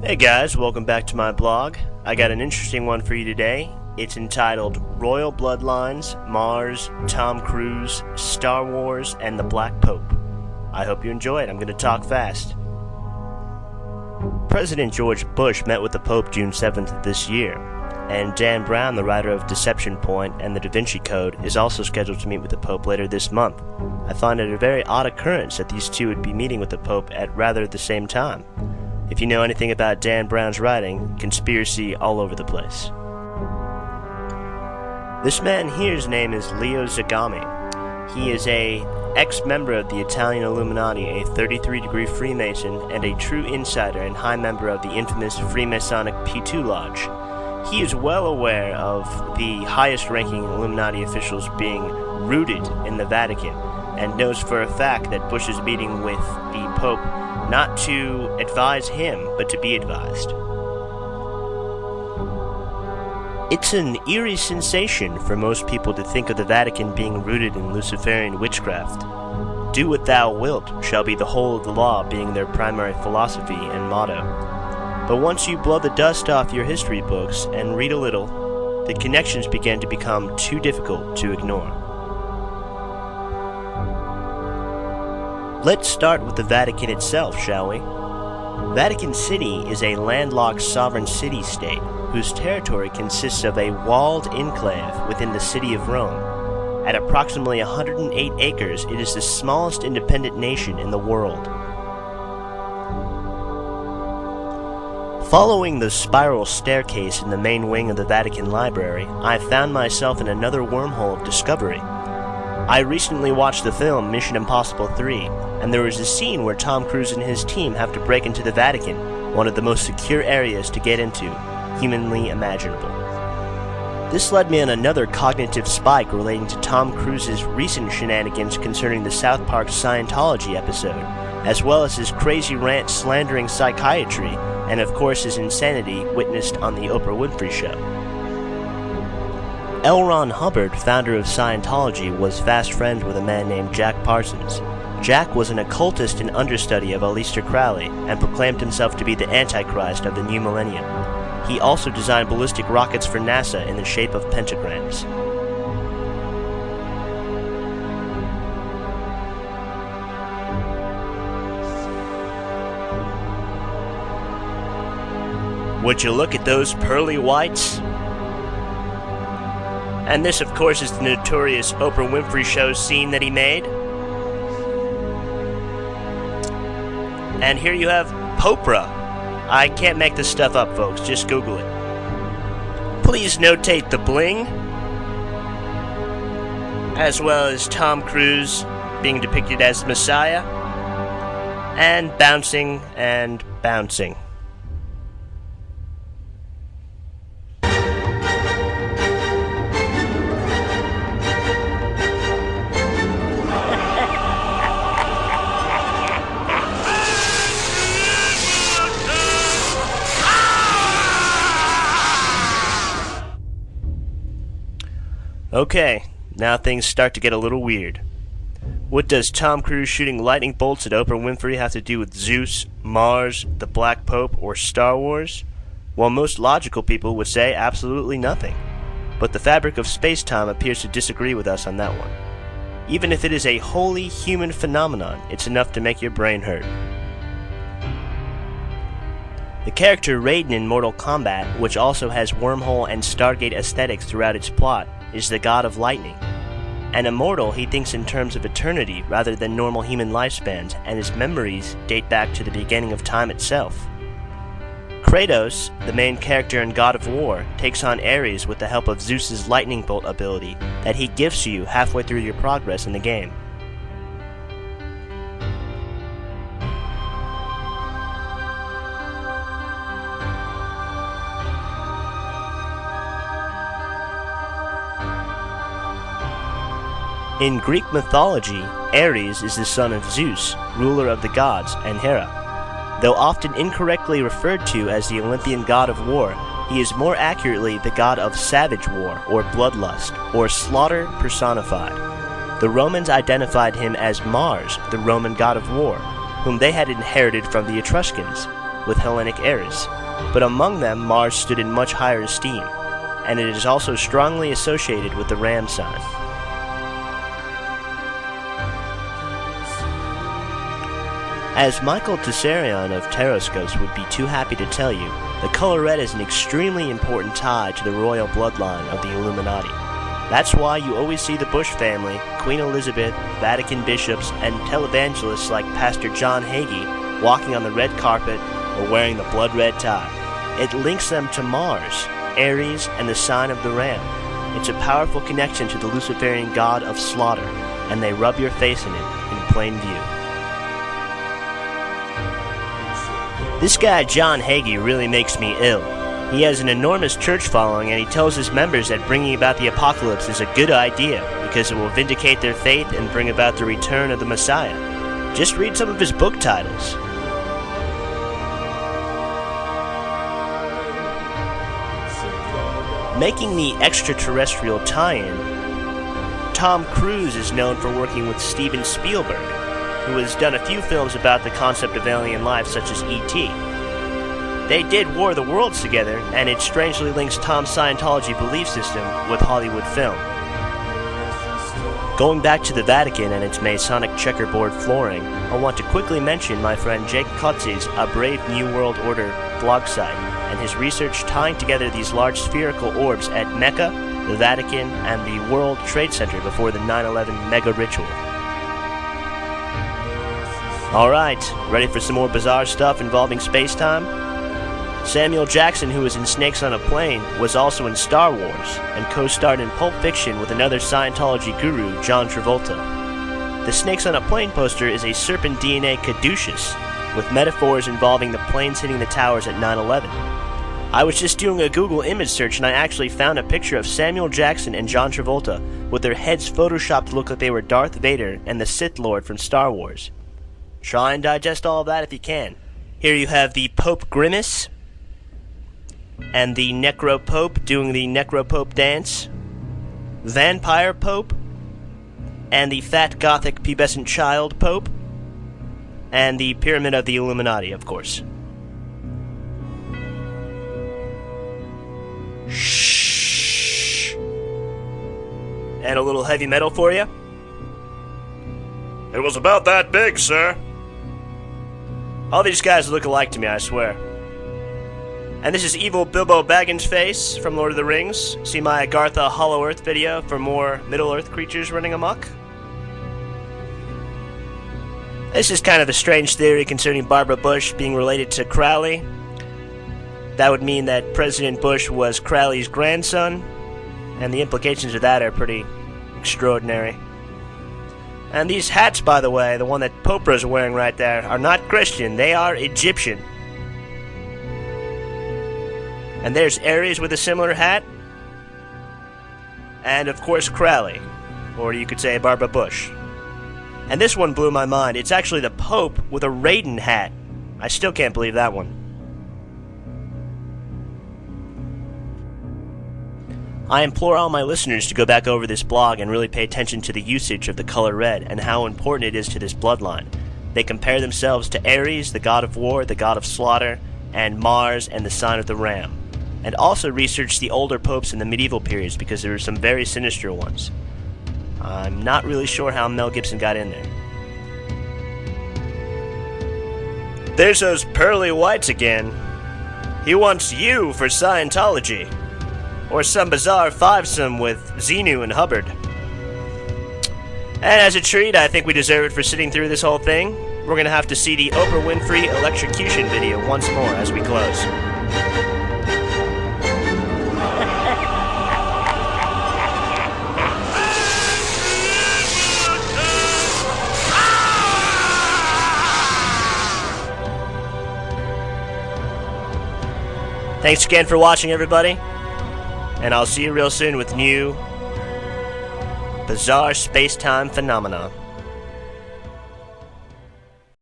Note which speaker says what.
Speaker 1: Hey guys, welcome back to my blog. I got an interesting one for you today. It's entitled Royal Bloodlines, Mars, Tom Cruise, Star Wars, and the Black Pope. I hope you enjoy it. I'm going to talk fast. President George Bush met with the Pope June 7th of this year, and Dan Brown, the writer of Deception Point and the Da Vinci Code, is also scheduled to meet with the Pope later this month. I find it a very odd occurrence that these two would be meeting with the Pope at rather the same time. If you know anything about Dan Brown's writing, conspiracy all over the place. This man here's name is Leo Zagami. He is a ex-member of the Italian Illuminati, a 33-degree Freemason, and a true insider and high member of the infamous Freemasonic P2 Lodge. He is well aware of the highest-ranking Illuminati officials being rooted in the Vatican, and knows for a fact that Bush is meeting with the Pope not to advise him, but to be advised. It's an eerie sensation for most people to think of the Vatican being rooted in Luciferian witchcraft. Do what thou wilt shall be the whole of the law being their primary philosophy and motto. But once you blow the dust off your history books and read a little, the connections begin to become too difficult to ignore. Let's start with the Vatican itself, shall we? Vatican City is a landlocked sovereign city-state whose territory consists of a walled enclave within the city of Rome. At approximately 108 acres, it is the smallest independent nation in the world. Following the spiral staircase in the main wing of the Vatican Library, I found myself in another wormhole of discovery. I recently watched the film Mission Impossible 3, and there was a scene where Tom Cruise and his team have to break into the Vatican, one of the most secure areas to get into, humanly imaginable. This led me on another cognitive spike relating to Tom Cruise's recent shenanigans concerning the South Park Scientology episode, as well as his crazy rant slandering psychiatry, and of course his insanity witnessed on the Oprah Winfrey Show. L. Ron Hubbard, founder of Scientology, was fast friends with a man named Jack Parsons. Jack was an occultist and understudy of Aleister Crowley, and proclaimed himself to be the Antichrist of the new millennium. He also designed ballistic rockets for NASA in the shape of pentagrams. Would you look at those pearly whites? And this, of course, is the notorious Oprah Winfrey Show scene that he made. And here you have Popra. I can't make this stuff up, folks. Just Google it. Please notate the bling, as well as Tom Cruise being depicted as the Messiah, and bouncing and bouncing. Okay, now things start to get a little weird. What does Tom Cruise shooting lightning bolts at Oprah Winfrey have to do with Zeus, Mars, the Black Pope, or Star Wars? Well, most logical people would say absolutely nothing. But the fabric of space-time appears to disagree with us on that one. Even if it is a wholly human phenomenon, it's enough to make your brain hurt. The character Raiden in Mortal Kombat, which also has wormhole and Stargate aesthetics throughout its plot, is the god of lightning. An immortal, he thinks in terms of eternity rather than normal human lifespans, and his memories date back to the beginning of time itself. Kratos, the main character in God of War, takes on Ares with the help of Zeus's lightning bolt ability that he gifts you halfway through your progress in the game. In Greek mythology, Ares is the son of Zeus, ruler of the gods, and Hera. Though often incorrectly referred to as the Olympian god of war, he is more accurately the god of savage war, or bloodlust, or slaughter personified. The Romans identified him as Mars, the Roman god of war, whom they had inherited from the Etruscans. with Hellenic Ares, but among them Mars stood in much higher esteem, and it is also strongly associated with the ram sign. As Michael Tsarion of Taroscopes would be too happy to tell you, the color red is an extremely important tie to the royal bloodline of the Illuminati. That's why you always see the Bush family, Queen Elizabeth, Vatican bishops, and televangelists like Pastor John Hagee walking on the red carpet or wearing the blood red tie. It links them to Mars, Ares, and the sign of the ram. It's a powerful connection to the Luciferian god of slaughter, and they rub your face in it in plain view. This guy John Hagee really makes me ill. He has an enormous church following, and he tells his members that bringing about the apocalypse is a good idea because it will vindicate their faith and bring about the return of the Messiah. Just read some of his book titles. Making the extraterrestrial tie-in, Tom Cruise is known for working with Steven Spielberg, who has done a few films about the concept of alien life, such as E.T. They did War of the Worlds together, and it strangely links Tom's Scientology belief system with Hollywood film. Going back to the Vatican and its Masonic checkerboard flooring, I want to quickly mention my friend Jake Kotze's A Brave New World Order blog site, and his research tying together these large spherical orbs at Mecca, the Vatican, and the World Trade Center before the 9/11 mega ritual. Alright, ready for some more bizarre stuff involving space-time? Samuel Jackson, who was in Snakes on a Plane, was also in Star Wars, and co-starred in Pulp Fiction with another Scientology guru, John Travolta. The Snakes on a Plane poster is a serpent DNA caduceus, with metaphors involving the planes hitting the towers at 9/11. I was just doing a Google image search and I actually found a picture of Samuel Jackson and John Travolta with their heads photoshopped to look like they were Darth Vader and the Sith Lord from Star Wars. Try and digest all of that if you can. Here you have the Pope Grimace, and the Necro Pope doing the Necro Pope dance, Vampire Pope, and the Fat Gothic Pubescent Child Pope, and the Pyramid of the Illuminati, of course. Shh. And a little heavy metal for you. It was about that big, sir. All these guys look alike to me, I swear. And this is evil Bilbo Baggins' face from Lord of the Rings. See my Agartha Hollow Earth video for more Middle-earth creatures running amok. This is kind of a strange theory concerning Barbara Bush being related to Crowley. That would mean that President Bush was Crowley's grandson, and the implications of that are pretty extraordinary. And these hats, by the way, the one that Popra's wearing right there, are not Christian, they are Egyptian. And there's Ares with a similar hat. And of course Crowley, or you could say Barbara Bush. And this one blew my mind. It's actually the Pope with a Raiden hat. I still can't believe that one. I implore all my listeners to go back over this blog and really pay attention to the usage of the color red and how important it is to this bloodline. They compare themselves to Ares, the god of war, the god of slaughter, and Mars and the sign of the ram. And also research the older popes in the medieval periods because there were some very sinister ones. I'm not really sure how Mel Gibson got in there. There's those pearly whites again. He wants you for Scientology. Or some bizarre fivesome with Xenu and Hubbard. And as a treat, I think we deserve it for sitting through this whole thing. We're going to have to see the Oprah Winfrey electrocution video once more as we close. Thanks again for watching, everybody. And I'll see you real soon with new, bizarre space-time phenomena.